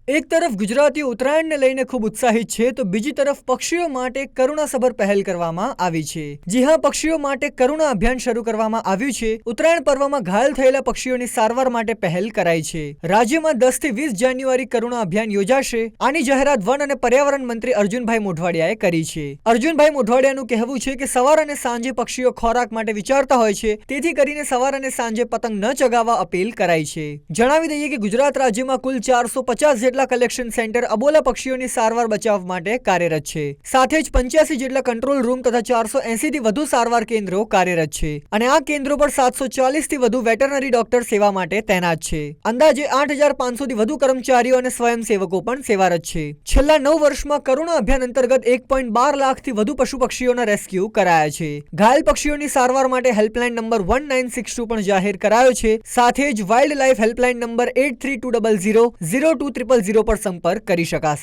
એક તરફ ગુજરાતીઓ ઉત્તરાયણને લઈને ખૂબ ઉત્સાહિત છે તો બીજી તરફ પક્ષીઓ માટે કરુણાસભર પહેલ કરવામાં આવી છે। જી હા, પક્ષીઓ માટે કરુણા અભિયાન શરૂ કરવામાં આવ્યું છે। ઉત્તરાયણ પર્વમાં ઘાયલ થયેલા પક્ષીઓની સારવાર માટે પહેલ કરાઈ છે। રાજ્યમાં 10 થી 20 જાન્યુઆરી કરુણા અભિયાન યોજાશે। આની જાહેરાત વન અને પર્યાવરણ મંત્રી અર્જુનભાઈ મોઢવાડિયાએ કરી છે। અર્જુનભાઈ મોઢવાડિયાનું કહેવું છે કે સવાર અને સાંજે પક્ષીઓ ખોરાક માટે વિચારતા હોય છે, તેથી કરીને સવાર અને સાંજે પતંગ ન ચગાવવા અપીલ કરાઈ છે। જણાવી દઈએ કે ગુજરાત રાજ્યમાં કુલ 450 જેટલા કલેક્શન સેન્ટર અબોલા પક્ષીઓની સારવાર બચાવ માટે કાર્યરત છે। સાથે જ 85 જેટલા કંટ્રોલ રૂમ તથા 480 થી વધુ સારવાર કેન્દ્રો કાર્યરત છે અને આ કેન્દ્રો પર 740 થી વધુ વેટરનરી ડોક્ટર સેવા માટે તૈનાત છે। અંદાજે 8500 થી વધુ કર્મચારીઓ અને સ્વયંસેવકો પણ સેવારત છે। છેલ્લા 9 વર્ષમાં કરુણા અભિયાન અંતર્ગત 1.12 લાખથી વધુ પશુ પક્ષીઓના રેસ્ક્યુ કરાયા છે। ઘાયલ પક્ષીઓની સારવાર માટે હેલ્પલાઇન નંબર 1962 પણ જાહેર કરાયો છે। સાથે જ વાઇલ્ડ લાઇફ હેલ્પલાઇન નંબર 8320000200 પર સંપર્ક કરી શકાશે।